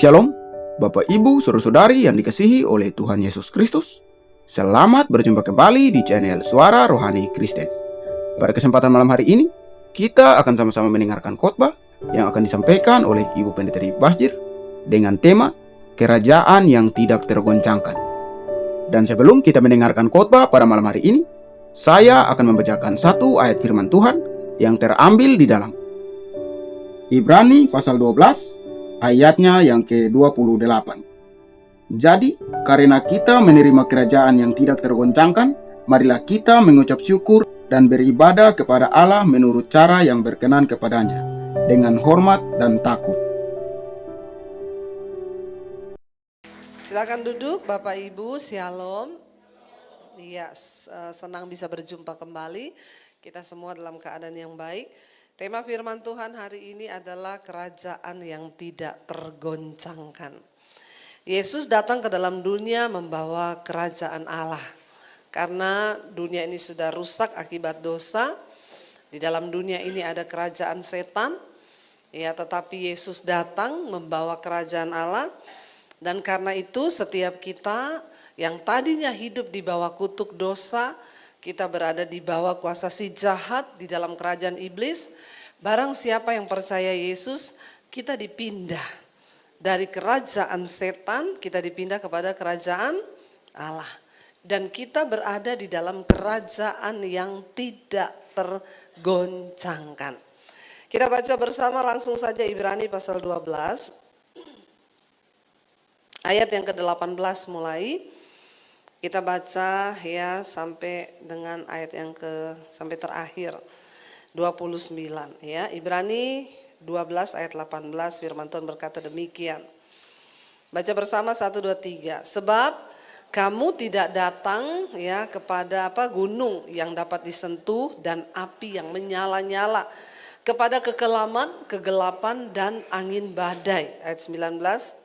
Shalom, Bapak Ibu, Saudara-saudari yang dikasihi oleh Tuhan Yesus Kristus. Selamat berjumpa kembali di channel Suara Rohani Kristen. Pada kesempatan malam hari ini, kita akan sama-sama mendengarkan khotbah yang akan disampaikan oleh Ibu Pendeta Basjir dengan tema Kerajaan yang Tidak Tergoncangkan. Dan sebelum kita mendengarkan khotbah pada malam hari ini, saya akan membacakan satu ayat firman Tuhan yang terambil di dalam Ibrani pasal 12 ayatnya yang ke-28. Jadi, karena kita menerima kerajaan yang tidak tergoncangkan, marilah kita mengucap syukur dan beribadah kepada Allah menurut cara yang berkenan kepadanya, dengan hormat dan takut. Silakan duduk Bapak Ibu, Shalom. Iya, senang bisa berjumpa kembali. Kita semua dalam keadaan yang baik. Tema firman Tuhan hari ini adalah kerajaan yang tidak tergoncangkan. Yesus datang ke dalam dunia membawa kerajaan Allah. Karena dunia ini sudah rusak akibat dosa. Di dalam dunia ini ada kerajaan setan. Ya, tetapi Yesus datang membawa kerajaan Allah. Dan karena itu setiap kita yang tadinya hidup di bawah kutuk dosa, kita berada di bawah kuasa si jahat di dalam kerajaan iblis. Barang siapa yang percaya Yesus, kita dipindah dari kerajaan setan, kita dipindah kepada kerajaan Allah. Dan kita berada di dalam kerajaan yang tidak tergoncangkan. Kita baca bersama langsung saja Ibrani pasal 12. Ayat yang ke-18 mulai. Kita baca ya sampai dengan ayat yang sampai terakhir 29 ya. Ibrani 12 ayat 18 firman Tuhan berkata demikian. Baca bersama 1 2 3. Sebab kamu tidak datang ya kepada gunung yang dapat disentuh dan api yang menyala-nyala, kepada kegelapan dan angin badai. Ayat 19.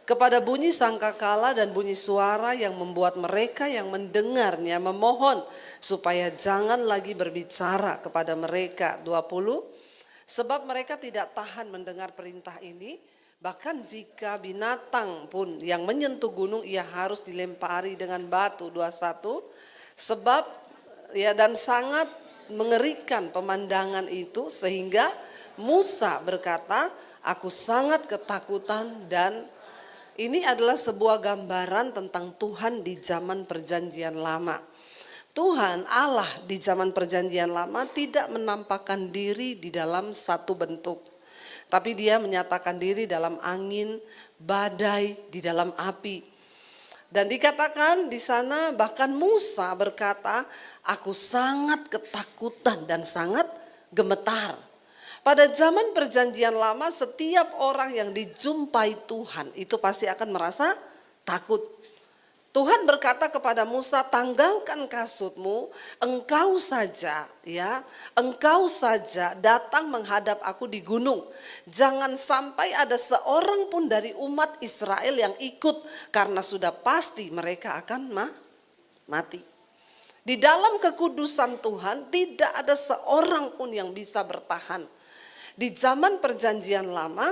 Kepada bunyi sangkakala dan bunyi suara yang membuat mereka yang mendengarnya memohon supaya jangan lagi berbicara kepada mereka. 20. Sebab mereka tidak tahan mendengar perintah ini, bahkan jika binatang pun yang menyentuh gunung ia harus dilempari dengan batu. 21. Sebab ya dan sangat mengerikan pemandangan itu sehingga Musa berkata, aku sangat ketakutan. Dan ini adalah sebuah gambaran tentang Tuhan di zaman perjanjian lama. Tuhan Allah di zaman perjanjian lama tidak menampakkan diri di dalam satu bentuk. Tapi dia menyatakan diri dalam angin, badai, di dalam api. Dan dikatakan di sana bahkan Musa berkata, aku sangat ketakutan dan sangat gemetar. Pada zaman perjanjian lama setiap orang yang dijumpai Tuhan itu pasti akan merasa takut. Tuhan berkata kepada Musa, tanggalkan kasutmu, engkau saja datang menghadap aku di gunung. Jangan sampai ada seorang pun dari umat Israel yang ikut, karena sudah pasti mereka akan mati. Di dalam kekudusan Tuhan tidak ada seorang pun yang bisa bertahan. Di zaman perjanjian lama,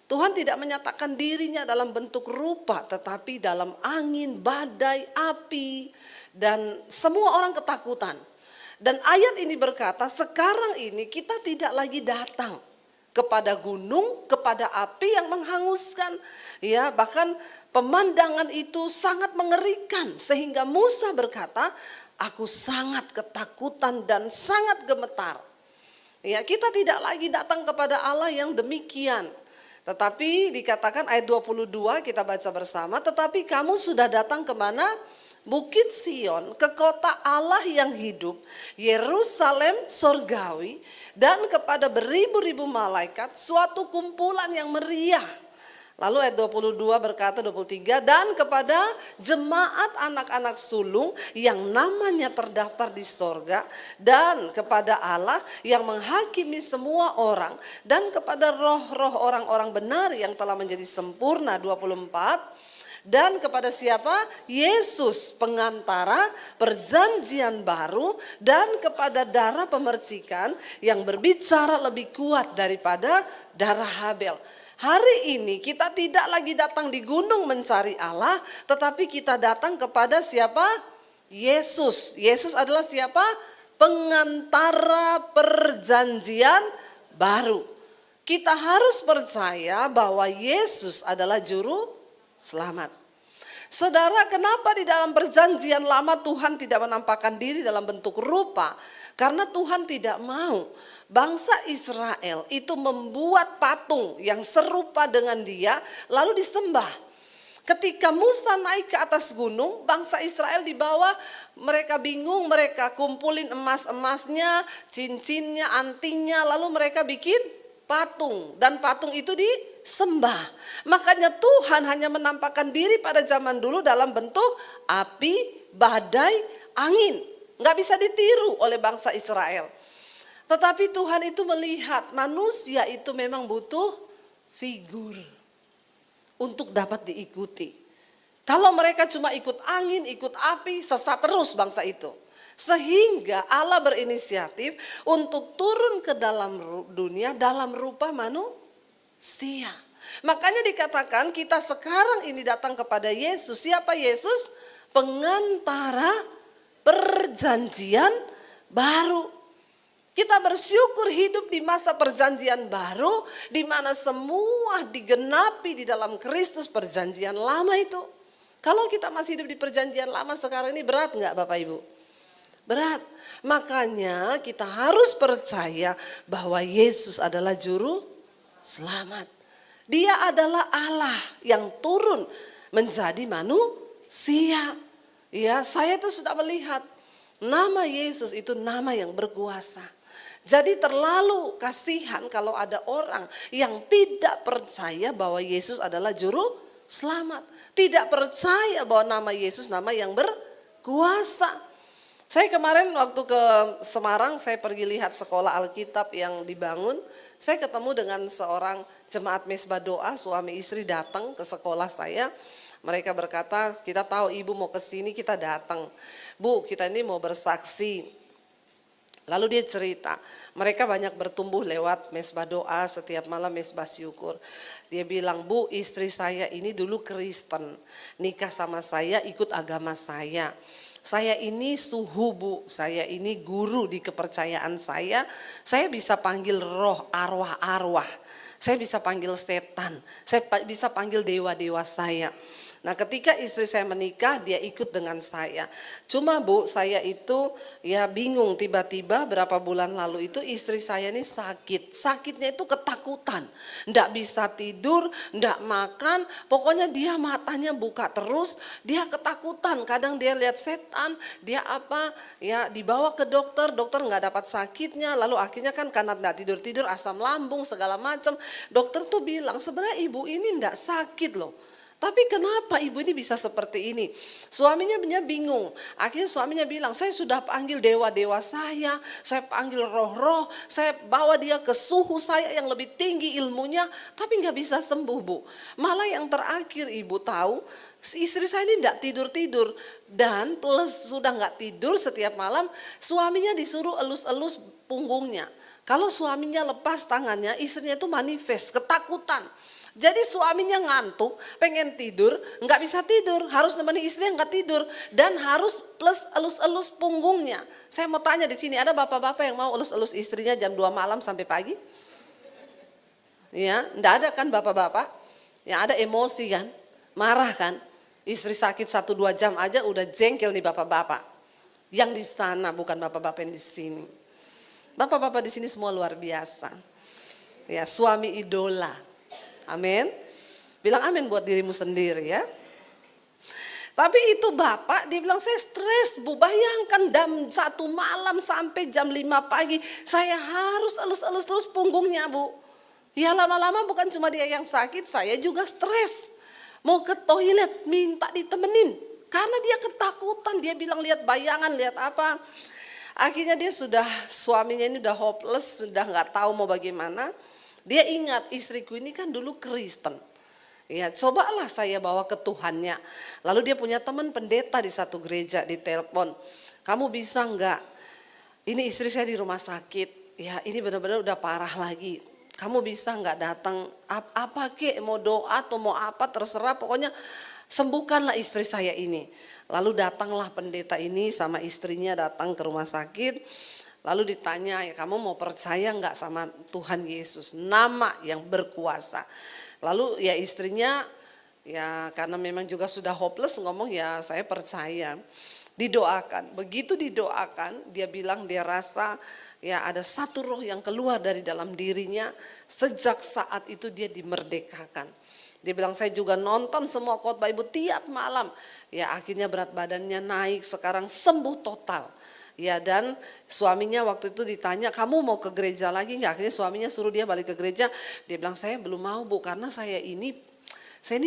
Tuhan tidak menyatakan dirinya dalam bentuk rupa, tetapi dalam angin, badai, api, dan semua orang ketakutan. Dan ayat ini berkata, sekarang ini kita tidak lagi datang kepada gunung, kepada api yang menghanguskan. Ya, bahkan pemandangan itu sangat mengerikan, sehingga Musa berkata, aku sangat ketakutan dan sangat gemetar. Ya, kita tidak lagi datang kepada Allah yang demikian. Tetapi dikatakan ayat 22 kita baca bersama, tetapi kamu sudah datang kemana? Bukit Sion, ke kota Allah yang hidup, Yerusalem sorgawi, dan kepada beribu-ribu malaikat, suatu kumpulan yang meriah. Lalu ayat 22 berkata 23, dan kepada jemaat anak-anak sulung yang namanya terdaftar di sorga, dan kepada Allah yang menghakimi semua orang, dan kepada roh-roh orang-orang benar yang telah menjadi sempurna. 24. Dan kepada siapa? Yesus pengantara perjanjian baru, dan kepada darah pemercikan yang berbicara lebih kuat daripada darah Habel. Hari ini kita tidak lagi datang di gunung mencari Allah, tetapi kita datang kepada siapa? Yesus. Yesus adalah siapa? Pengantara perjanjian baru. Kita harus percaya bahwa Yesus adalah juru selamat. Saudara, kenapa di dalam perjanjian lama Tuhan tidak menampakkan diri dalam bentuk rupa? Karena Tuhan tidak mau bangsa Israel itu membuat patung yang serupa dengan dia lalu disembah. Ketika Musa naik ke atas gunung, bangsa Israel di bawah, mereka bingung, mereka kumpulin emas-emasnya, cincinnya, antingnya, lalu mereka bikin patung, dan patung itu disembah. Makanya Tuhan hanya menampakkan diri pada zaman dulu dalam bentuk api, badai, angin. Nggak bisa ditiru oleh bangsa Israel. Tetapi Tuhan itu melihat manusia itu memang butuh figur untuk dapat diikuti. Kalau mereka cuma ikut angin, ikut api, sesat terus bangsa itu. Sehingga Allah berinisiatif untuk turun ke dalam dunia dalam rupa manusia. Makanya dikatakan kita sekarang ini datang kepada Yesus. Siapa Yesus? Pengantara perjanjian baru. Kita bersyukur hidup di masa perjanjian baru, di mana semua digenapi di dalam Kristus perjanjian lama itu. Kalau kita masih hidup di perjanjian lama sekarang ini berat nggak Bapak Ibu? Berat. Makanya kita harus percaya bahwa Yesus adalah juru selamat. Dia adalah Allah yang turun menjadi manusia. Ya, saya tuh sudah melihat nama Yesus itu nama yang berkuasa. Jadi terlalu kasihan kalau ada orang yang tidak percaya bahwa Yesus adalah juru selamat. Tidak percaya bahwa nama Yesus nama yang berkuasa. Saya kemarin waktu ke Semarang, saya pergi lihat sekolah Alkitab yang dibangun. Saya ketemu dengan seorang jemaat mesbah doa, suami istri datang ke sekolah saya. Mereka berkata, kita tahu ibu mau ke sini, kita datang. Bu, kita ini mau bersaksi. Lalu dia cerita, mereka banyak bertumbuh lewat mesbah doa, setiap malam mesbah syukur. Dia bilang, Bu, istri saya ini dulu Kristen, nikah sama saya, ikut agama saya. Saya ini suhu Bu, saya ini guru di kepercayaan saya bisa panggil roh, arwah-arwah. Saya bisa panggil setan, saya bisa panggil dewa-dewa saya. Nah ketika istri saya menikah dia ikut dengan saya. Cuma Bu saya itu ya bingung, tiba-tiba berapa bulan lalu itu istri saya ini sakit. Sakitnya itu ketakutan, nggak bisa tidur, nggak makan. Pokoknya dia matanya buka terus, dia ketakutan. Kadang dia lihat setan, dia dibawa ke dokter, dokter nggak dapat sakitnya. Lalu akhirnya kan karena nggak tidur-tidur, asam lambung segala macam. Dokter tuh bilang sebenarnya ibu ini nggak sakit loh. Tapi kenapa ibu ini bisa seperti ini? Suaminya bingung. Akhirnya suaminya bilang, saya sudah panggil dewa-dewa saya panggil roh-roh, saya bawa dia ke suhu saya yang lebih tinggi ilmunya, tapi nggak bisa sembuh Bu. Malah yang terakhir ibu tahu, istri saya ini nggak tidur-tidur dan plus sudah nggak tidur setiap malam, suaminya disuruh elus-elus punggungnya. Kalau suaminya lepas tangannya, istrinya itu manifest, ketakutan. Jadi suaminya ngantuk, pengen tidur, nggak bisa tidur, harus nemani istri yang nggak tidur dan harus plus elus-elus punggungnya. Saya mau tanya di sini, ada bapak-bapak yang mau elus-elus istrinya jam 2 malam sampai pagi? Ya, nggak ada kan bapak-bapak? Yang ada emosi kan, marah kan? Istri sakit 1-2 jam aja udah jengkel nih bapak-bapak. Yang di sana bukan bapak-bapak yang di sini. Bapak-bapak di sini semua luar biasa. Ya, suami idola. Amin. Bilang amin buat dirimu sendiri ya. Tapi itu bapak dia bilang saya stres Bu. Bayangkan jam 1 malam sampai jam 5 pagi. Saya harus elus-elus terus punggungnya Bu. Ya lama-lama bukan cuma dia yang sakit, saya juga stres. Mau ke toilet minta ditemenin. Karena dia ketakutan, dia bilang lihat bayangan, lihat apa. Akhirnya dia suaminya ini udah hopeless, sudah gak tahu mau bagaimana. Dia ingat istriku ini kan dulu Kristen. Ya, cobalah saya bawa ke Tuhannya. Lalu dia punya teman pendeta di satu gereja, ditelepon. Kamu bisa enggak? Ini istri saya di rumah sakit. Ya, ini benar-benar udah parah lagi. kamu bisa nggak datang, apa kek, mau doa atau mau apa terserah, pokoknya sembuhkanlah istri saya ini. Lalu datanglah pendeta ini sama istrinya datang ke rumah sakit. Lalu ditanya, ya kamu mau percaya nggak sama Tuhan Yesus, nama yang berkuasa. Lalu ya istrinya ya karena memang juga sudah hopeless ngomong, ya saya percaya. Didoakan, begitu didoakan dia bilang dia rasa ya ada satu roh yang keluar dari dalam dirinya. Sejak saat itu dia dimerdekakan. Dia bilang saya juga nonton semua khotbah ibu tiap malam. Ya akhirnya berat badannya naik, sekarang sembuh total. Ya dan suaminya waktu itu ditanya, kamu mau ke gereja lagi nggak? Akhirnya suaminya suruh dia balik ke gereja. Dia bilang saya belum mau Bu, karena saya ini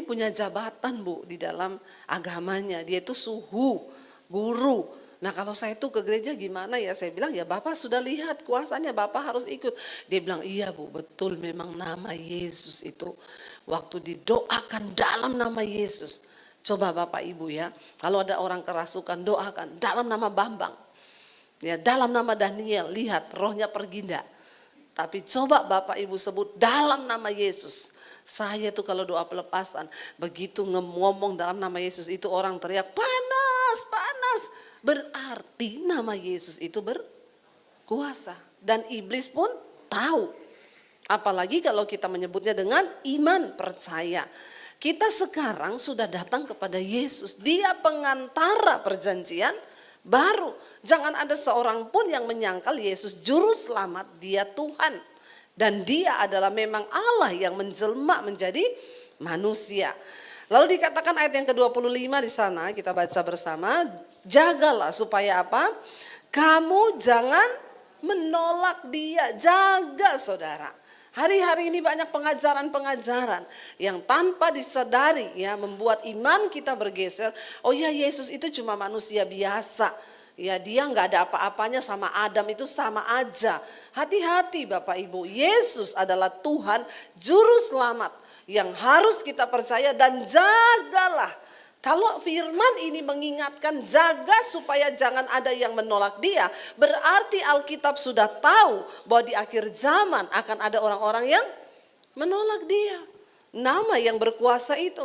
punya jabatan Bu di dalam agamanya. Dia itu suhu, guru. Nah kalau saya tuh ke gereja gimana ya? Saya bilang ya Bapak sudah lihat kuasanya, Bapak harus ikut. Dia bilang iya Bu, betul memang nama Yesus itu waktu didoakan dalam nama Yesus. Coba Bapak Ibu ya, kalau ada orang kerasukan doakan dalam nama Bambang. Ya, dalam nama Daniel, lihat rohnya pergi enggak. Tapi coba Bapak Ibu sebut dalam nama Yesus. Saya tuh kalau doa pelepasan, begitu ngomong dalam nama Yesus itu orang teriak panas, panas. Berarti nama Yesus itu berkuasa. Dan iblis pun tahu. Apalagi kalau kita menyebutnya dengan iman percaya. Kita sekarang sudah datang kepada Yesus. Dia pengantara perjanjian baru. Jangan ada seorang pun yang menyangkal Yesus juru selamat, dia Tuhan. Dan dia adalah memang Allah yang menjelma menjadi manusia. Lalu dikatakan ayat yang ke-25 di sana, kita baca bersama, jagalah supaya apa? Kamu jangan menolak dia, jaga saudara. Hari-hari ini banyak pengajaran-pengajaran yang tanpa disadari ya membuat iman kita bergeser. Oh ya Yesus itu cuma manusia biasa. Ya dia nggak ada apa-apanya sama Adam itu sama aja. Hati-hati Bapak Ibu, Yesus adalah Tuhan juru selamat yang harus kita percaya dan jagalah. Kalau firman ini mengingatkan jaga supaya jangan ada yang menolak dia, berarti Alkitab sudah tahu bahwa di akhir zaman akan ada orang-orang yang menolak dia. Nama yang berkuasa itu.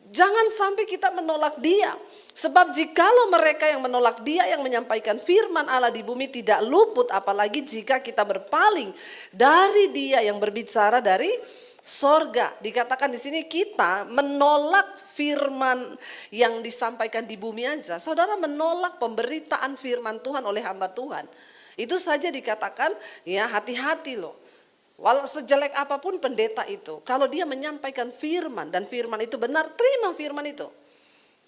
Jangan sampai kita menolak dia. Sebab jikalau mereka yang menolak dia yang menyampaikan firman Allah di bumi tidak luput, apalagi jika kita berpaling dari dia yang berbicara dari sorga. Dikatakan di sini kita menolak firman yang disampaikan di bumi aja. Saudara menolak pemberitaan firman Tuhan oleh hamba Tuhan. Itu saja dikatakan ya hati-hati loh. Walau sejelek apapun pendeta itu, kalau dia menyampaikan firman dan firman itu benar, terima firman itu.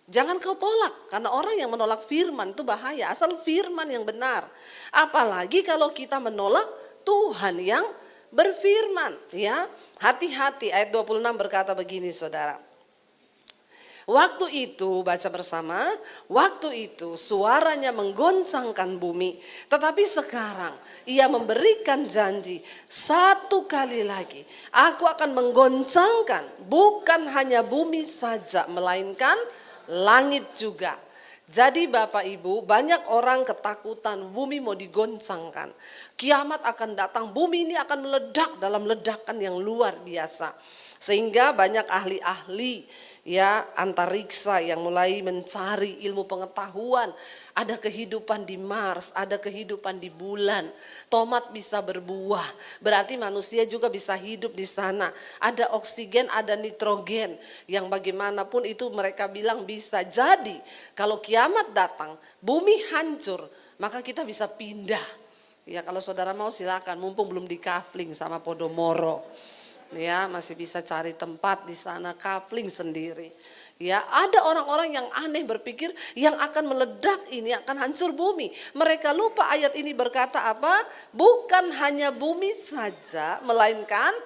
Jangan kau tolak, karena orang yang menolak firman itu bahaya, asal firman yang benar. Apalagi kalau kita menolak Tuhan yang berfirman, ya. Hati-hati, ayat 26 berkata begini saudara. Waktu itu, baca bersama, waktu itu suaranya menggoncangkan bumi. Tetapi sekarang ia memberikan janji satu kali lagi. Aku akan menggoncangkan bukan hanya bumi saja melainkan langit juga. Jadi Bapak Ibu, banyak orang ketakutan bumi mau digoncangkan. Kiamat akan datang, bumi ini akan meledak dalam ledakan yang luar biasa. Sehingga banyak ahli-ahli ya antariksa yang mulai mencari ilmu pengetahuan. Ada kehidupan di Mars, ada kehidupan di bulan. Tomat bisa berbuah, berarti manusia juga bisa hidup di sana. Ada oksigen, ada nitrogen yang bagaimanapun itu mereka bilang bisa. Jadi kalau kiamat datang, bumi hancur, maka kita bisa pindah. Ya kalau saudara mau silakan, mumpung belum di kafling sama Podomoro. Ya masih bisa cari tempat di sana kafling sendiri. Ya ada orang-orang yang aneh berpikir yang akan meledak ini akan hancur bumi. Mereka lupa ayat ini berkata apa? Bukan hanya bumi saja melainkan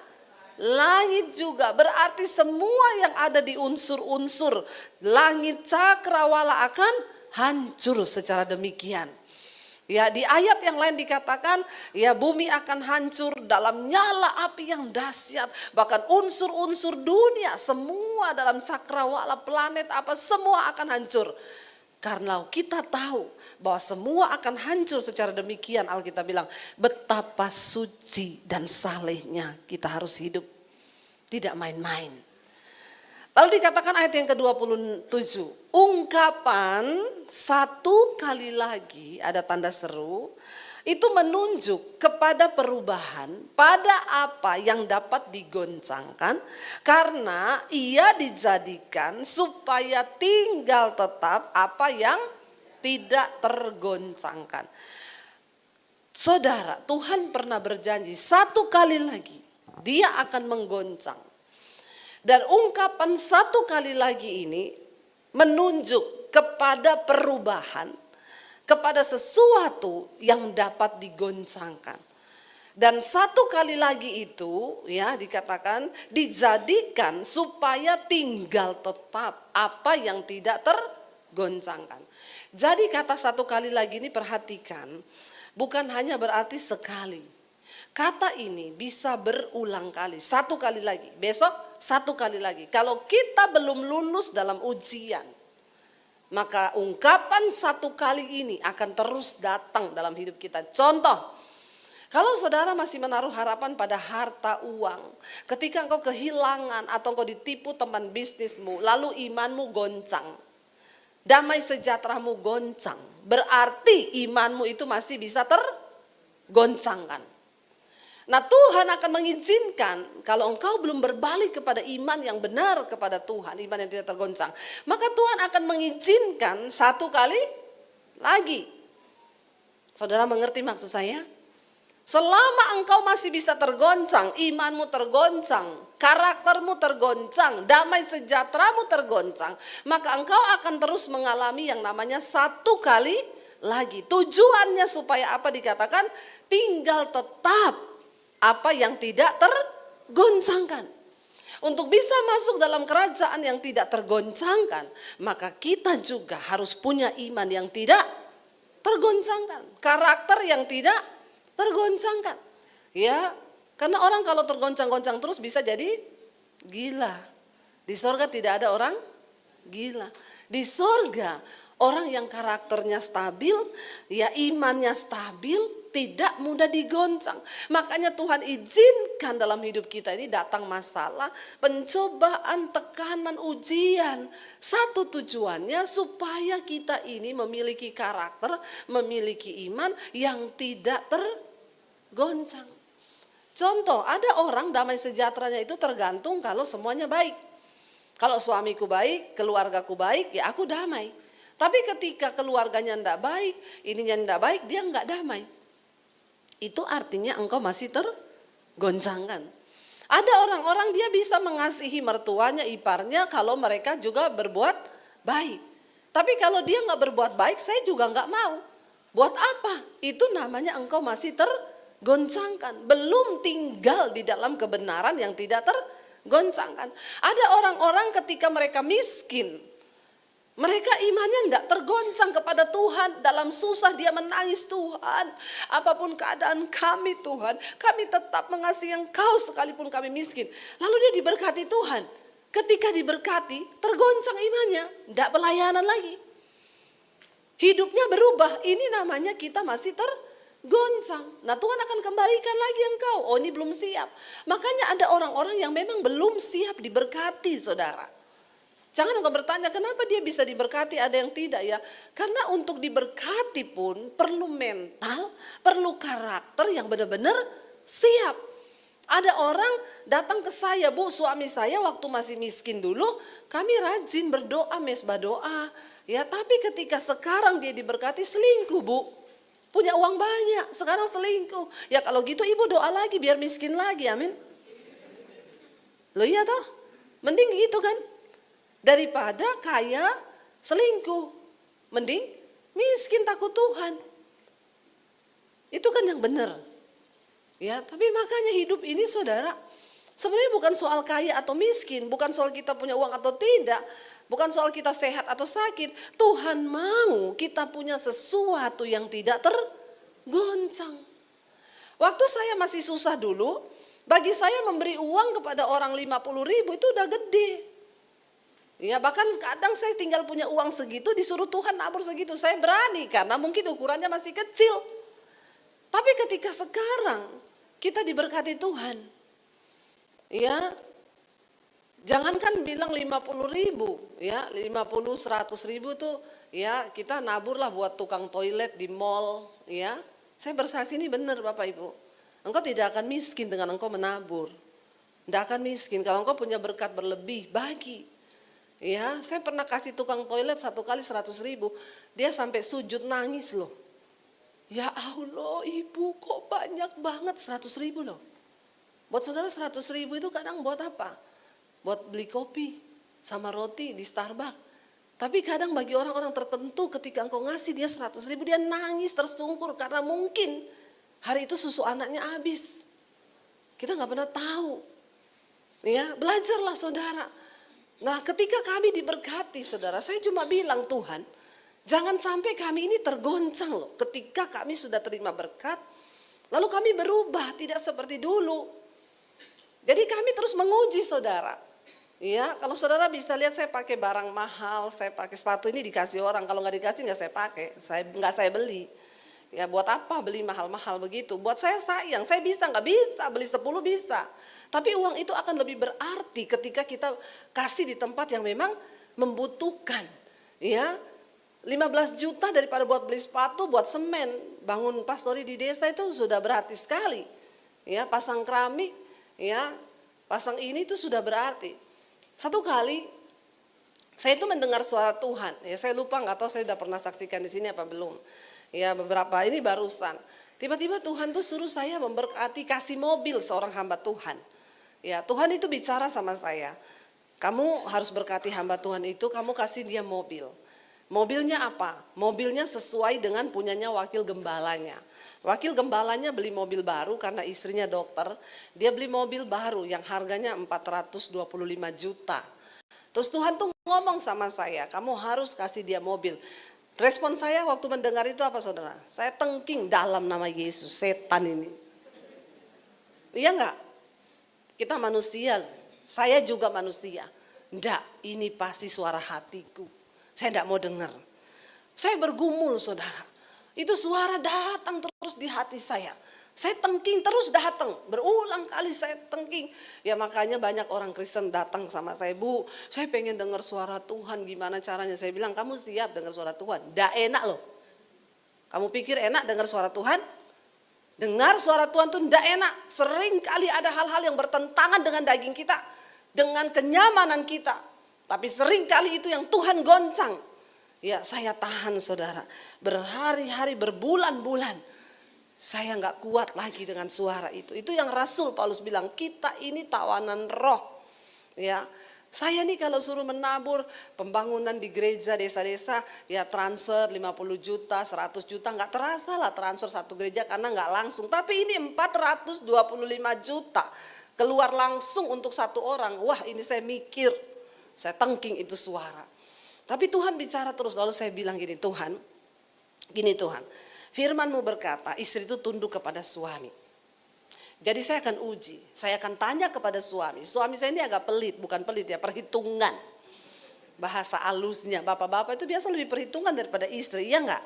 langit juga. Berarti semua yang ada di unsur-unsur langit cakrawala akan hancur secara demikian. Ya di ayat yang lain dikatakan ya bumi akan hancur dalam nyala api yang dahsyat. Bahkan unsur-unsur dunia semua dalam cakrawala planet apa semua akan hancur. Karena kita tahu bahwa semua akan hancur secara demikian, Alkitab bilang betapa suci dan salehnya kita harus hidup. Tidak main-main. Lalu dikatakan ayat yang ke-27, ungkapan satu kali lagi ada tanda seru, itu menunjuk kepada perubahan pada apa yang dapat digoncangkan karena ia dijadikan supaya tinggal tetap apa yang tidak tergoncangkan. Saudara, Tuhan pernah berjanji satu kali lagi dia akan menggoncang. Dan ungkapan satu kali lagi ini menunjuk kepada perubahan, kepada sesuatu yang dapat digoncangkan. Dan satu kali lagi itu ya dikatakan dijadikan supaya tinggal tetap apa yang tidak tergoncangkan. Jadi kata satu kali lagi ini perhatikan, bukan hanya berarti sekali. Kata ini bisa berulang kali, satu kali lagi, besok satu kali lagi. Kalau kita belum lulus dalam ujian, maka ungkapan satu kali ini akan terus datang dalam hidup kita. Contoh, kalau saudara masih menaruh harapan pada harta uang, ketika engkau kehilangan atau engkau ditipu teman bisnismu, lalu imanmu goncang, damai sejahteramu goncang, berarti imanmu itu masih bisa tergoncangkan. Nah, Tuhan akan mengizinkan kalau engkau belum berbalik kepada iman yang benar kepada Tuhan, iman yang tidak tergoncang, maka Tuhan akan mengizinkan satu kali lagi. Saudara mengerti maksud saya? Selama engkau masih bisa tergoncang, imanmu tergoncang, karaktermu tergoncang, damai sejahteramu tergoncang, maka engkau akan terus mengalami yang namanya satu kali lagi. Tujuannya supaya apa dikatakan? Tinggal tetap apa yang tidak tergoncangkan. Untuk bisa masuk dalam kerajaan yang tidak tergoncangkan, maka kita juga harus punya iman yang tidak tergoncangkan, karakter yang tidak tergoncangkan. Ya, karena orang kalau tergoncang-goncang terus bisa jadi gila. Di sorga tidak ada orang gila. Di sorga orang yang karakternya stabil, ya imannya stabil, tidak mudah digoncang. Makanya Tuhan izinkan dalam hidup kita ini datang masalah, pencobaan, tekanan, ujian. Satu tujuannya supaya kita ini memiliki karakter, memiliki iman yang tidak tergoncang. Contoh, ada orang damai sejahteranya itu tergantung kalau semuanya baik. Kalau suamiku baik, keluargaku baik, ya aku damai. Tapi ketika keluarganya tidak baik, ininya tidak baik, dia enggak damai. Itu artinya engkau masih tergoncangkan. Ada orang-orang dia bisa mengasihi mertuanya, iparnya kalau mereka juga berbuat baik. Tapi kalau dia nggak berbuat baik, saya juga nggak mau. Buat apa? Itu namanya engkau masih tergoncangkan. Belum tinggal di dalam kebenaran yang tidak tergoncangkan. Ada orang-orang ketika mereka miskin, mereka imannya tidak tergoncang kepada Tuhan. Dalam susah dia menangis, Tuhan, apapun keadaan kami Tuhan, kami tetap mengasihi Engkau sekalipun kami miskin. Lalu dia diberkati Tuhan. Ketika diberkati, tergoncang imannya, tidak pelayanan lagi. Hidupnya berubah, ini namanya kita masih tergoncang. Nah, Tuhan akan kembalikan lagi engkau. Oh, ini belum siap. Makanya ada orang-orang yang memang belum siap diberkati, saudara. Jangan engkau bertanya kenapa dia bisa diberkati, ada yang tidak ya. Karena untuk diberkati pun perlu mental, perlu karakter yang benar-benar siap. Ada orang datang ke saya, Bu, suami saya waktu masih miskin dulu, kami rajin berdoa, mesbah doa. Ya, tapi ketika sekarang dia diberkati, selingkuh, Bu. Punya uang banyak, sekarang selingkuh. Ya kalau gitu ibu doa lagi biar miskin lagi, amin. Loh iya toh, mending gitu kan. Daripada kaya selingkuh, mending miskin takut Tuhan. Itu kan yang benar. Ya, tapi makanya hidup ini saudara, sebenarnya bukan soal kaya atau miskin, bukan soal kita punya uang atau tidak, bukan soal kita sehat atau sakit. Tuhan mau kita punya sesuatu yang tidak tergoncang. Waktu saya masih susah dulu, bagi saya memberi uang kepada orang 50.000 itu udah gede. Ya bahkan kadang saya tinggal punya uang segitu, disuruh Tuhan nabur segitu, saya berani karena mungkin ukurannya masih kecil. Tapi ketika sekarang kita diberkati Tuhan, ya jangankan bilang 50.000, ya 50 100.000 tuh ya kita nabur lah buat tukang toilet di mall, ya. Saya bersaksi ini benar Bapak Ibu. Engkau tidak akan miskin dengan engkau menabur. Tidak akan miskin kalau engkau punya berkat berlebih, bagi. Ya, saya pernah kasih tukang toilet satu kali 100.000, dia sampai sujud nangis loh. Ya Allah, Ibu kok banyak banget 100.000 loh. Buat saudara 100.000 itu kadang buat apa? Buat beli kopi sama roti di Starbucks. Tapi kadang bagi orang-orang tertentu ketika engkau ngasih dia 100.000, dia nangis tersungkur karena mungkin hari itu susu anaknya habis. Kita nggak pernah tahu. Ya, belajarlah saudara. Nah, ketika kami diberkati saudara, saya cuma bilang Tuhan, jangan sampai kami ini tergoncang loh. Ketika kami sudah terima berkat, lalu kami berubah tidak seperti dulu. Jadi kami terus menguji saudara. Ya, kalau saudara bisa lihat saya pakai barang mahal, saya pakai sepatu ini dikasih orang, kalau nggak dikasih nggak saya pakai, nggak saya beli. Ya buat apa beli mahal-mahal begitu? Buat saya sayang, saya bisa nggak bisa beli 10 bisa. Tapi uang itu akan lebih berarti ketika kita kasih di tempat yang memang membutuhkan. Ya, 15 juta daripada buat beli sepatu, buat semen, bangun pastori di desa itu sudah berarti sekali. Ya, pasang keramik, ya, pasang ini itu sudah berarti. Satu kali saya itu mendengar suara Tuhan, ya saya lupa nggak tahu saya sudah pernah saksikan di sini apa belum. Ya beberapa ini barusan. Tiba-tiba Tuhan tuh suruh saya memberkati kasih mobil seorang hamba Tuhan. Ya Tuhan itu bicara sama saya, kamu harus berkati hamba Tuhan itu, kamu kasih dia mobil. Mobilnya apa? Mobilnya sesuai dengan punyanya wakil gembalanya. Wakil gembalanya beli mobil baru karena istrinya dokter. Dia beli mobil baru yang harganya 425 juta. Terus Tuhan tuh ngomong sama saya, kamu harus kasih dia mobil. Respon saya waktu mendengar itu apa saudara? Saya tengking dalam nama Yesus, setan ini. Iya enggak? Kita manusia, saya juga manusia. Enggak, ini pasti suara hatiku. Saya enggak mau dengar. Saya bergumul saudara. Itu suara datang terus di hati saya. Saya tengking terus datang. Berulang kali saya tengking. Ya makanya banyak orang Kristen datang sama saya. Bu, saya pengen dengar suara Tuhan. Gimana caranya? Saya bilang, kamu siap dengar suara Tuhan? Nggak enak loh. Kamu pikir enak dengar suara Tuhan? Dengar suara Tuhan tuh nggak enak. Sering kali ada hal-hal yang bertentangan dengan daging kita. Dengan kenyamanan kita. Tapi sering kali itu yang Tuhan goncang. Ya saya tahan saudara, berhari-hari berbulan-bulan saya nggak kuat lagi dengan suara itu. Itu yang Rasul Paulus bilang, kita ini tawanan roh. Ya saya nih kalau suruh menabur pembangunan di gereja desa-desa, ya transfer 50 juta, 100 juta nggak terasa lah transfer satu gereja karena nggak langsung. Tapi ini 425 juta keluar langsung untuk satu orang. Wah ini saya mikir, saya tengking itu suara. Tapi Tuhan bicara terus, lalu saya bilang gini, Tuhan, firman-Mu berkata, istri itu tunduk kepada suami. Jadi saya akan uji, saya akan tanya kepada suami. Suami saya ini agak pelit, bukan pelit ya, perhitungan. Bahasa halusnya, bapak-bapak itu biasa lebih perhitungan daripada istri, iya enggak?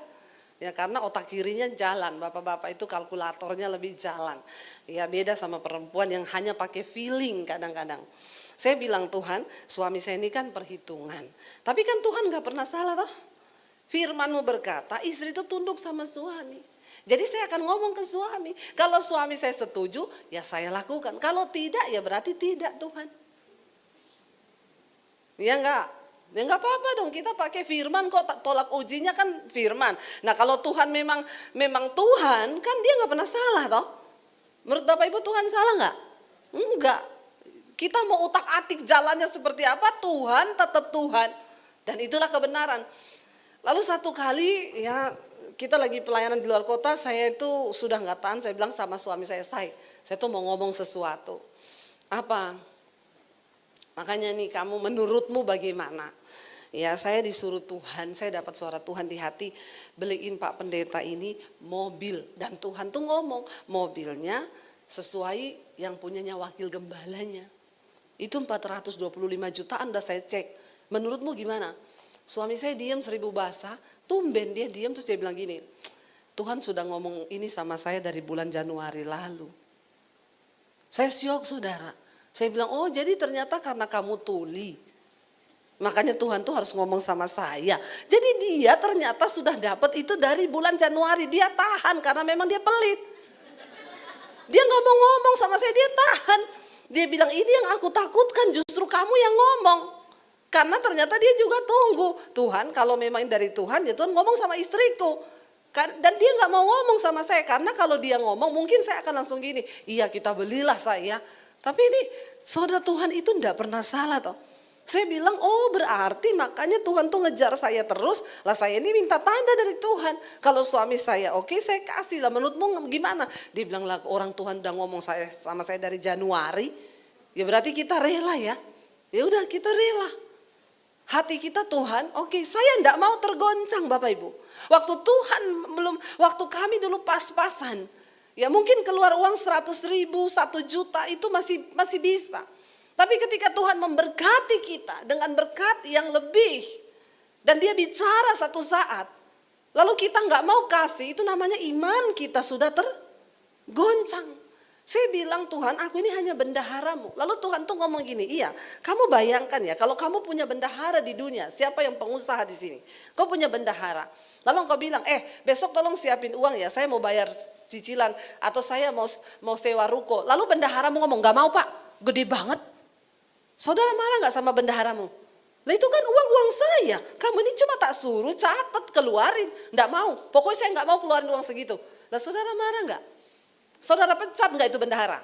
Ya karena otak kirinya jalan, bapak-bapak itu kalkulatornya lebih jalan. Ya beda sama perempuan yang hanya pakai feeling kadang-kadang. Saya bilang, Tuhan, suami saya ini kan perhitungan. Tapi kan Tuhan gak pernah salah toh. Firman-Mu berkata, istri itu tunduk sama suami. Jadi saya akan ngomong ke suami. Kalau suami saya setuju, ya saya lakukan. Kalau tidak, ya berarti tidak Tuhan. Ya enggak? Ya enggak apa-apa dong, kita pakai firman kok, tolak ujinya kan firman. Nah kalau Tuhan memang Tuhan, kan dia gak pernah salah toh. Menurut Bapak Ibu Tuhan salah gak? Enggak. Kita mau utak-atik jalannya seperti apa, Tuhan tetap Tuhan. Dan itulah kebenaran. Lalu satu kali ya kita lagi pelayanan di luar kota, saya itu sudah nggak tahan, saya bilang sama suami saya tuh mau ngomong sesuatu. Apa? Makanya nih kamu menurutmu bagaimana? Ya saya disuruh Tuhan, saya dapat suara Tuhan di hati, beliin Pak Pendeta ini mobil. Dan Tuhan tuh ngomong, mobilnya sesuai yang punyanya wakil gembalanya. Itu 425 jutaan udah saya cek. Menurutmu gimana? Suami saya diam 1000 bahasa, tumben dia diam terus dia bilang gini, Tuhan sudah ngomong ini sama saya dari bulan Januari lalu. Saya syok saudara. Saya bilang, oh jadi ternyata karena kamu tuli. Makanya Tuhan tuh harus ngomong sama saya. Jadi dia ternyata sudah dapat itu dari bulan Januari. Dia tahan karena memang dia pelit. Dia nggak mau ngomong sama saya, dia tahan. Dia bilang ini yang aku takutkan, justru kamu yang ngomong. Karena ternyata dia juga tunggu. Tuhan kalau memang dari Tuhan, ya Tuhan ngomong sama istriku. Dan dia nggak mau ngomong sama saya. Karena kalau dia ngomong mungkin saya akan langsung gini. Iya kita belilah saya. Tapi ini saudara, Tuhan itu enggak pernah salah toh. Saya bilang, oh berarti makanya Tuhan tuh ngejar saya terus. Lah saya ini minta tanda dari Tuhan. Kalau suami saya oke, saya kasih lah. Menurutmu gimana? Dia bilang lah orang Tuhan udah ngomong sama saya dari Januari. Ya berarti kita rela ya. Ya udah kita rela. Hati kita Tuhan, oke, saya enggak mau tergoncang Bapak Ibu. Waktu kami dulu pas-pasan. Ya mungkin keluar uang 100.000, 1 juta itu masih bisa. Tapi ketika Tuhan memberkati kita dengan berkat yang lebih. Dan dia bicara satu saat. Lalu kita nggak mau kasih, itu namanya iman kita sudah tergoncang. Saya bilang Tuhan aku ini hanya bendaharamu. Lalu Tuhan tuh ngomong gini, iya kamu bayangkan ya kalau kamu punya bendahara di dunia. Siapa yang pengusaha di sini? Kau punya bendahara. Lalu engkau bilang, besok tolong siapin uang ya, saya mau bayar cicilan atau saya mau sewa ruko. Lalu bendaharamu ngomong, gak mau Pak, gede banget. Saudara marah gak sama bendaharamu? Lah itu kan uang saya, kamu ini cuma tak suruh catat keluarin. Gak mau, pokoknya saya gak mau keluarin uang segitu. Lah saudara marah gak? Saudara pecat gak itu bendahara?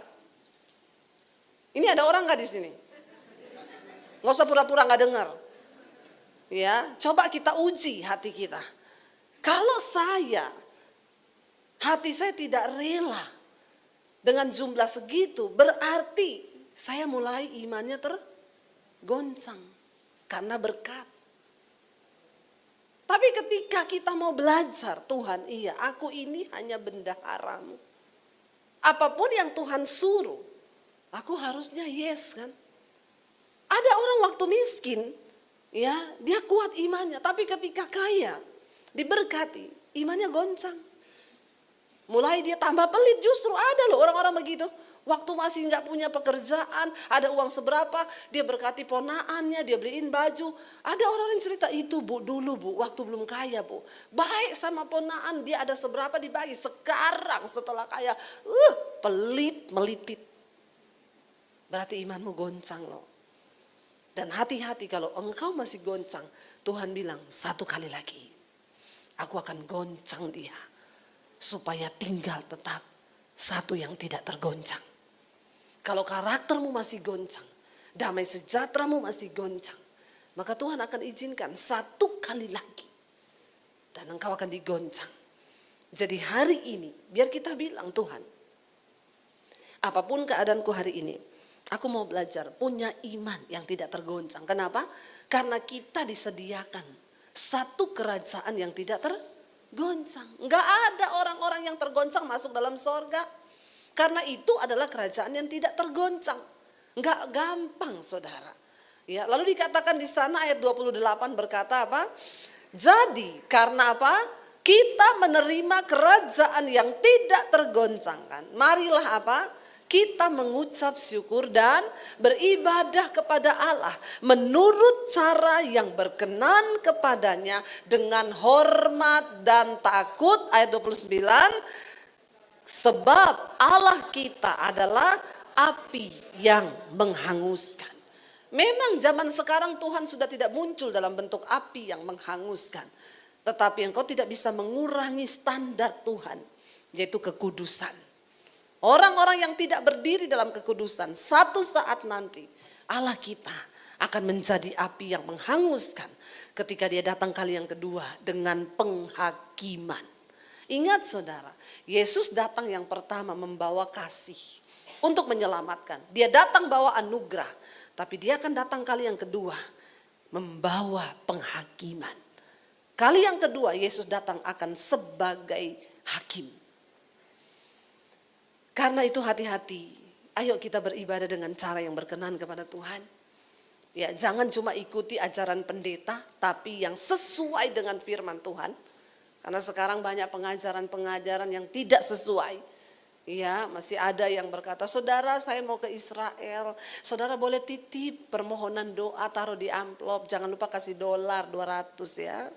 Ini ada orang gak di sini? Gak usah pura-pura gak dengar. Ya, coba kita uji hati kita. Kalau hati saya tidak rela dengan jumlah segitu, berarti saya mulai imannya tergoncang karena berkat. Tapi ketika kita mau belajar, Tuhan iya aku ini hanya bendaharamu. Apapun yang Tuhan suruh, aku harusnya yes kan. Ada orang waktu miskin, ya dia kuat imannya, tapi ketika kaya, diberkati, imannya goncang. Mulai dia tambah pelit, justru ada loh orang-orang begitu. Waktu masih nggak punya pekerjaan, ada uang seberapa, dia berkati ponaannya, dia beliin baju. Ada orang yang cerita itu bu, dulu bu, waktu belum kaya bu. Baik sama ponaan, dia ada seberapa dibagi. Sekarang setelah kaya, pelit, melitit. Berarti imanmu goncang loh. Dan hati-hati kalau engkau masih goncang, Tuhan bilang 1 kali lagi. Aku akan goncang dia. Supaya tinggal tetap satu yang tidak tergoncang. Kalau karaktermu masih goncang, damai sejahteramu masih goncang, maka Tuhan akan izinkan 1 kali lagi. Dan engkau akan digoncang. Jadi hari ini, biar kita bilang Tuhan, apapun keadaanku hari ini, aku mau belajar punya iman yang tidak tergoncang. Kenapa? Karena kita disediakan satu kerajaan yang tidak tergoncang. Enggak ada orang-orang yang tergoncang masuk dalam sorga. Karena itu adalah kerajaan yang tidak tergoncang. Enggak gampang saudara. Ya, lalu dikatakan di sana ayat 28 berkata apa? Jadi karena apa? Kita menerima kerajaan yang tidak tergoncangkan. Marilah apa? Kita mengucap syukur dan beribadah kepada Allah menurut cara yang berkenan kepadanya dengan hormat dan takut. Ayat 29, sebab Allah kita adalah api yang menghanguskan. Memang zaman sekarang Tuhan sudah tidak muncul dalam bentuk api yang menghanguskan. Tetapi engkau tidak bisa mengurangi standar Tuhan, yaitu kekudusan. Orang-orang yang tidak berdiri dalam kekudusan, satu saat nanti Allah kita akan menjadi api yang menghanguskan ketika dia datang kali yang kedua dengan penghakiman. Ingat saudara, Yesus datang yang pertama membawa kasih untuk menyelamatkan. Dia datang bawa anugerah, tapi dia akan datang kali yang kedua membawa penghakiman. Kali yang kedua Yesus datang akan sebagai hakim. Karena itu hati-hati, ayo kita beribadah dengan cara yang berkenan kepada Tuhan. Ya, jangan cuma ikuti ajaran pendeta, tapi yang sesuai dengan firman Tuhan. Karena sekarang banyak pengajaran-pengajaran yang tidak sesuai. Ya, masih ada yang berkata, saudara saya mau ke Israel, saudara boleh titip permohonan doa, taruh di amplop, jangan lupa kasih $200 ya.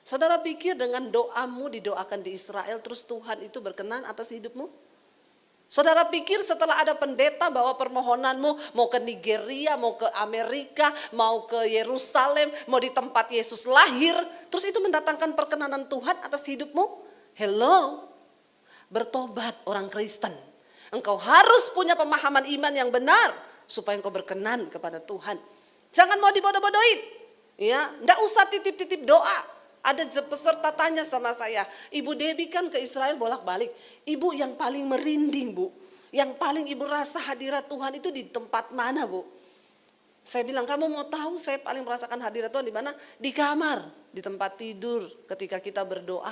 Saudara pikir dengan doamu didoakan di Israel, terus Tuhan itu berkenan atas hidupmu? Saudara pikir setelah ada pendeta bawa permohonanmu mau ke Nigeria, mau ke Amerika, mau ke Yerusalem, mau di tempat Yesus lahir, terus itu mendatangkan perkenanan Tuhan atas hidupmu? Hello, bertobat orang Kristen. Engkau harus punya pemahaman iman yang benar supaya engkau berkenan kepada Tuhan. Jangan mau dibodoh-bodohin. Ya, enggak usah titip-titip doa. Ada peserta tanya sama saya, Ibu Debbie kan ke Israel bolak-balik. Ibu yang paling merinding, Bu. Yang paling ibu rasa hadirat Tuhan itu di tempat mana, Bu? Saya bilang, kamu mau tahu saya paling merasakan hadirat Tuhan di mana? Di kamar, di tempat tidur ketika kita berdoa.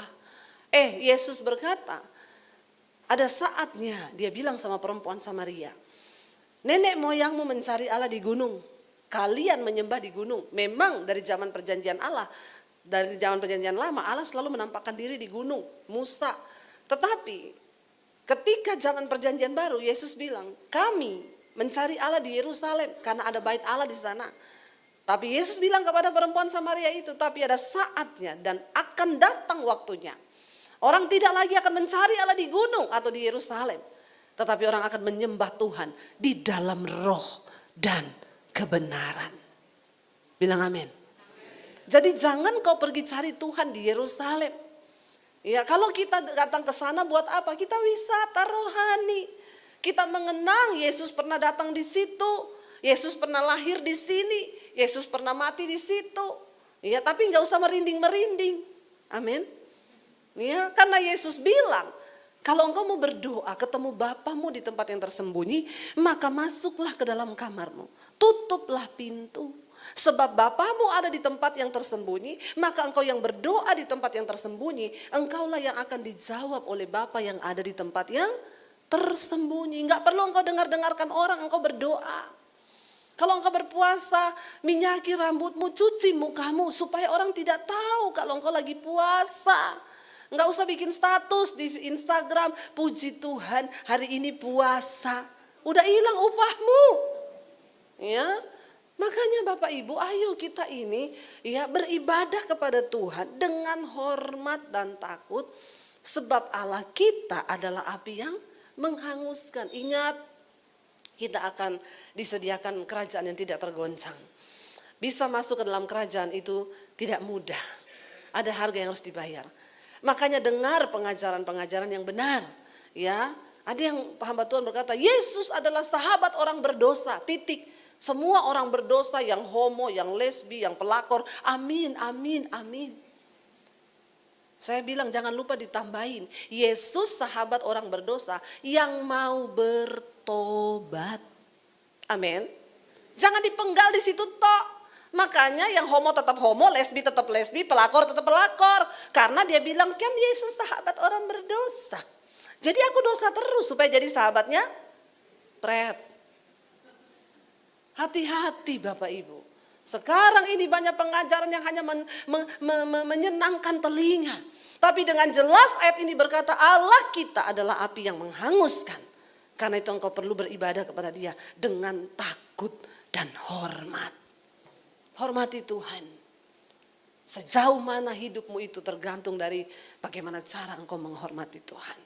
Yesus berkata, ada saatnya dia bilang sama perempuan Samaria, nenek moyangmu mencari Allah di gunung. Kalian menyembah di gunung. Memang dari zaman perjanjian Allah, dari zaman perjanjian lama Allah selalu menampakkan diri di gunung Musa. Tetapi ketika zaman perjanjian baru Yesus bilang kami mencari Allah di Yerusalem karena ada bait Allah di sana. Tapi Yesus bilang kepada perempuan Samaria itu, tapi ada saatnya dan akan datang waktunya. Orang tidak lagi akan mencari Allah di gunung atau di Yerusalem. Tetapi orang akan menyembah Tuhan di dalam roh dan kebenaran. Bilang amin. Jadi jangan kau pergi cari Tuhan di Yerusalem. Ya, kalau kita datang ke sana buat apa? Kita wisata rohani. Kita mengenang Yesus pernah datang di situ. Yesus pernah lahir di sini. Yesus pernah mati di situ. Ya, tapi nggak usah merinding-merinding. Amin. Ya, karena Yesus bilang, kalau engkau mau berdoa ketemu Bapamu di tempat yang tersembunyi, maka masuklah ke dalam kamarmu. Tutuplah pintu. Sebab Bapamu ada di tempat yang tersembunyi, maka engkau yang berdoa di tempat yang tersembunyi, engkaulah yang akan dijawab oleh Bapa yang ada di tempat yang tersembunyi. Enggak perlu engkau dengar-dengarkan orang, engkau berdoa. Kalau engkau berpuasa, minyaki rambutmu, cuci mukamu supaya orang tidak tahu kalau engkau lagi puasa. Enggak usah bikin status di Instagram, puji Tuhan hari ini puasa. Udah hilang upahmu. Ya. Makanya Bapak Ibu, ayo kita ini ya beribadah kepada Tuhan dengan hormat dan takut. Sebab Allah kita adalah api yang menghanguskan. Ingat, kita akan disediakan kerajaan yang tidak tergoncang. Bisa masuk ke dalam kerajaan itu tidak mudah. Ada harga yang harus dibayar. Makanya dengar pengajaran-pengajaran yang benar. Ya, ada yang hamba Tuhan berkata, Yesus adalah sahabat orang berdosa, titik. Semua orang berdosa, yang homo, yang lesbi, yang pelakor. Amin, amin, amin. Saya bilang jangan lupa ditambahin. Yesus sahabat orang berdosa yang mau bertobat. Amin. Jangan dipenggal di situ tok. Makanya yang homo tetap homo, lesbi tetap lesbi, pelakor tetap pelakor. Karena dia bilang kan Yesus sahabat orang berdosa. Jadi aku dosa terus supaya jadi sahabatnya pret. Hati-hati Bapak Ibu. Sekarang ini banyak pengajaran yang hanya menyenangkan telinga. Tapi dengan jelas ayat ini berkata Allah kita adalah api yang menghanguskan. Karena itu engkau perlu beribadah kepada Dia dengan takut dan hormat. Hormati Tuhan. Sejauh mana hidupmu itu tergantung dari bagaimana cara engkau menghormati Tuhan.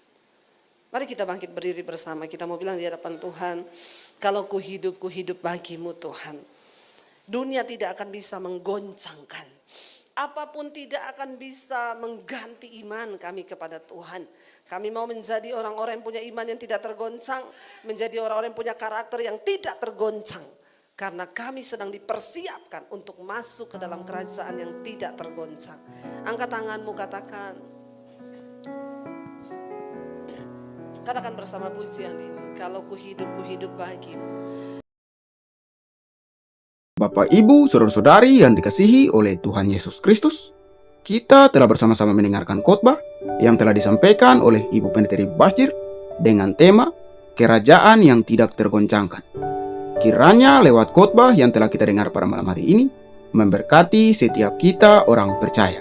Mari kita bangkit berdiri bersama. Kita mau bilang di hadapan Tuhan, kalau ku hidup bagimu Tuhan. Dunia tidak akan bisa menggoncangkan. Apapun tidak akan bisa mengganti iman kami kepada Tuhan. Kami mau menjadi orang-orang yang punya iman yang tidak tergoncang. Menjadi orang-orang yang punya karakter yang tidak tergoncang. Karena kami sedang dipersiapkan untuk masuk ke dalam kerajaan yang tidak tergoncang. Angkat tanganmu, katakan bersama pujian ini, kalau ku hidup bagimu. Bapak, Ibu, saudara-saudari yang dikasihi oleh Tuhan Yesus Kristus, kita telah bersama-sama mendengarkan khotbah yang telah disampaikan oleh Ibu Pendeta Debbie Bashir dengan tema Kerajaan yang Tidak Tergoncangkan. Kiranya lewat khotbah yang telah kita dengar pada malam hari ini memberkati setiap kita orang percaya.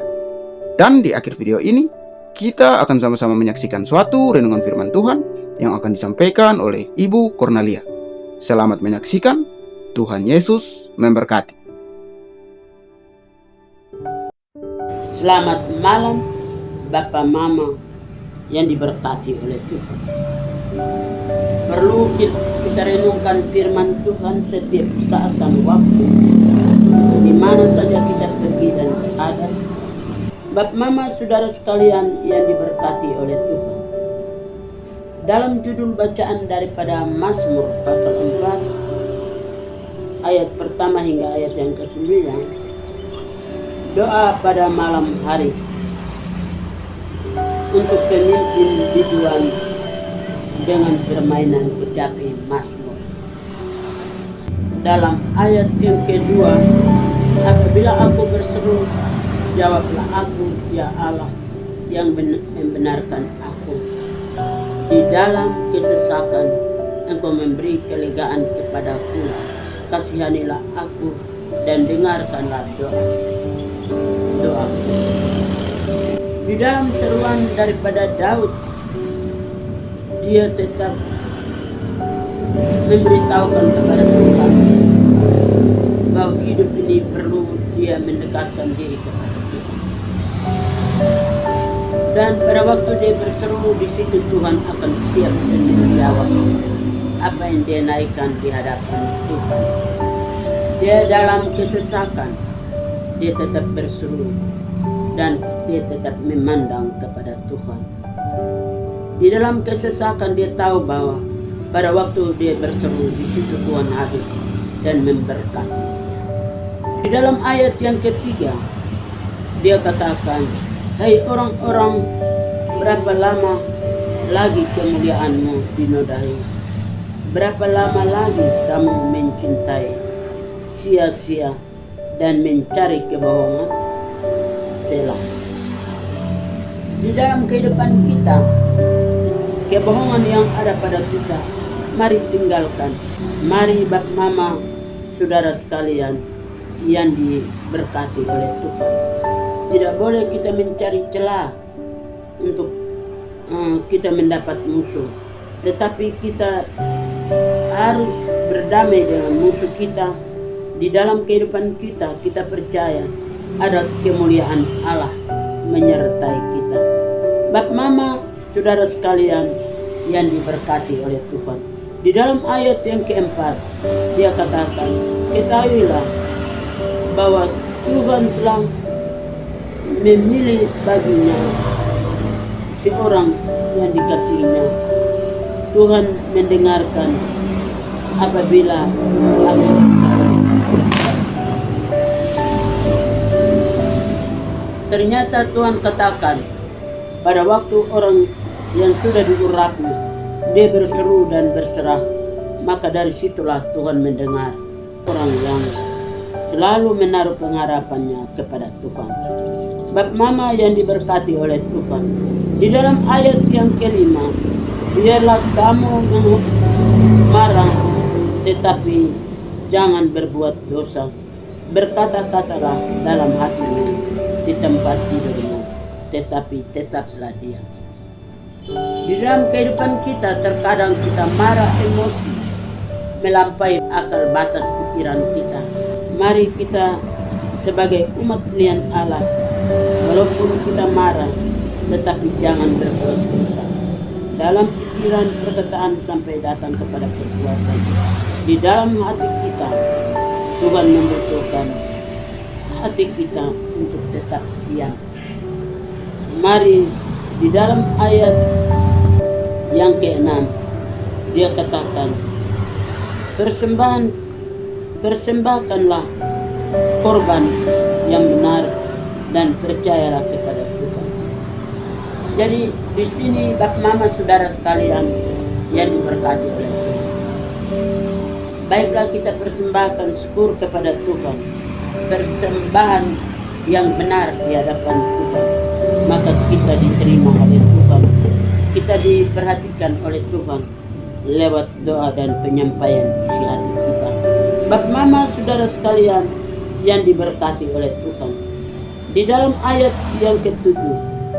Dan di akhir video ini kita akan sama-sama menyaksikan suatu renungan firman Tuhan yang akan disampaikan oleh Ibu Cornelia. Selamat menyaksikan. Tuhan Yesus memberkati. Selamat malam Bapak Mama yang diberkati oleh Tuhan. Perlu kita renungkan firman Tuhan setiap saat dan waktu, di mana saja kita pergi dan ada. Bapak Mama, saudara sekalian yang diberkati oleh Tuhan. Dalam judul bacaan daripada Mazmur pasal 4 ayat pertama hingga ayat yang ke-9, doa pada malam hari untuk pemimpin biduan dengan permainan kecapi Mazmur. Dalam ayat yang kedua, apabila aku berseru, jawablah aku, ya Allah, yang membenarkan aku. Di dalam kesesakan, Engkau memberi kelegaan kepadaku. Kasihanilah aku dan dengarkanlah doa. Di dalam seruan daripada Daud, dia tetap memberitahukan kepada Tuhan bahwa hidup ini perlu dia mendekatkan diri kepada Tuhan. Dan pada waktu dia berseru, di situ Tuhan akan siap dan menjawab apa yang dia naikkan di hadapan Tuhan. Dia dalam kesesakan, dia tetap berseru dan dia tetap memandang kepada Tuhan. Di dalam kesesakan dia tahu bahwa pada waktu dia berseru, di situ Tuhan hadir dan memberkati dia. Di dalam ayat yang ketiga, dia katakan, hai orang-orang, berapa lama lagi kemuliaanmu dinodai? Berapa lama lagi kamu mencintai sia-sia dan mencari kebohongan? Selah. Di dalam kehidupan kita, kebohongan yang ada pada kita, mari tinggalkan. Mari Bapak Mama, saudara sekalian yang diberkati oleh Tuhan. Tidak boleh kita mencari celah untuk kita mendapat musuh, tetapi kita harus berdamai dengan musuh kita. Di dalam kehidupan kita, kita percaya ada kemuliaan Allah menyertai kita. Bapak Mama, saudara sekalian yang diberkati oleh Tuhan. Di dalam ayat yang keempat, dia katakan, ketahuilah bahwa Tuhan telah memilih baginya seorang yang dikasihinya. Tuhan mendengarkan apabila aku berseru. Ternyata Tuhan katakan, pada waktu orang yang sudah diurapi, dia berseru dan berserah, maka dari situlah Tuhan mendengar orang yang selalu menaruh pengharapannya kepada Tuhan. Bapak Mama yang diberkati oleh Tuhan. Di dalam ayat yang kelima, biarlah kamu marah, tetapi jangan berbuat dosa. Berkata-katalah dalam hatimu di tempat tidurmu, tetapi tetaplah diam. Di dalam kehidupan kita, terkadang kita marah, emosi melampaui akal batas pikiran kita. Mari kita sebagai umat pilihan Allah, walaupun kita marah, tetapi jangan berbuat dosa. Dalam pikiran, perkataan sampai datang kepada perbuatan. Di dalam hati kita, Tuhan membutuhkan hati kita untuk tetap diam. Mari di dalam ayat yang ke-6, dia katakan, persembahkanlah korban yang benar dan percayalah kepada Tuhan. Jadi di sini Bapak Mama saudara sekalian yang diberkati oleh Tuhan, baiklah kita persembahkan syukur kepada Tuhan, persembahan yang benar di hadapan Tuhan, maka kita diterima oleh Tuhan, kita diperhatikan oleh Tuhan, lewat doa dan penyampaian isi hati kita. Bapak Mama, saudara sekalian yang diberkati oleh Tuhan, di dalam ayat yang ke-7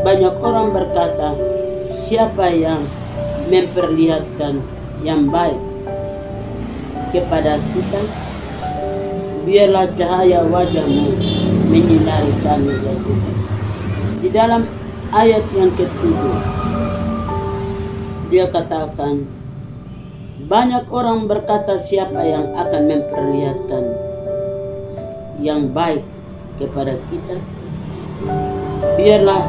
banyak orang berkata, siapa yang memperlihatkan yang baik kepada kita, biarlah cahaya wajahmu menyinari kami ya Tuhan. Di dalam ayat yang ke-7 dia katakan, banyak orang berkata, siapa yang akan memperlihatkan yang baik kepada kita, biarlah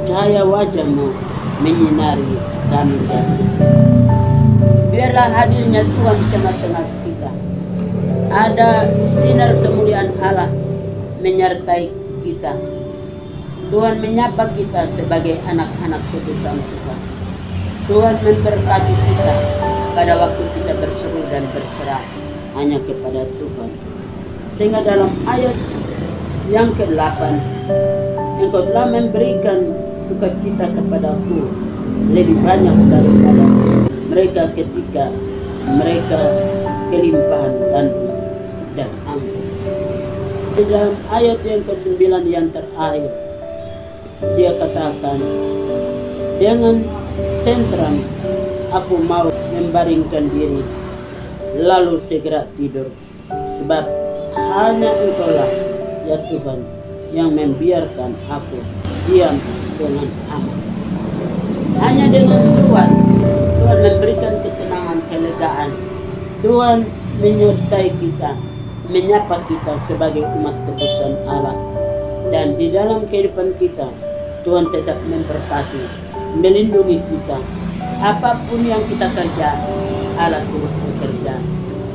cahaya wajahmu menyinari kami ya Tuhan. Biarlah hadirnya Tuhan di tengah-tengah kita. Ada sinar kemuliaan Allah menyertai kita. Tuhan menyapa kita sebagai anak-anak kudusan Tuhan. Tuhan memberkati kita pada waktu kita berseru dan berserah hanya kepada Tuhan. Sehingga dalam ayat yang ke-8, Engkau telah memberikan sukacita kepadaku lebih banyak daripada mereka ketika mereka kelimpahan gandum dan anggur. Di dalam ayat yang ke-9 yang terakhir, dia katakan, dengan tentram aku mau membaringkan diri, lalu segera tidur, sebab hanya Engkaulah ya Tuhan yang membiarkan aku diam dengan aman. Hanya dengan Tuhan memberikan ketenangan, kelegaan. Tuhan menyertai kita, menyapa kita sebagai umat tebusan Allah. Dan di dalam kehidupan kita, Tuhan tetap memberkati, melindungi kita. Apapun yang kita kerja, Allah turut bekerja.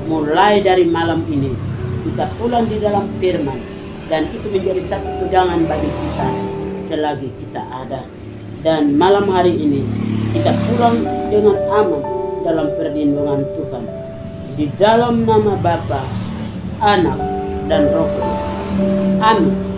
Mulai dari malam ini, kita pulang di dalam firman, dan itu menjadi satu pegangan bagi kita selagi kita ada. Dan malam hari ini, kita pulang dengan aman dalam perlindungan Tuhan. Di dalam nama Bapa, Anak, dan Roh Kudus. Amin.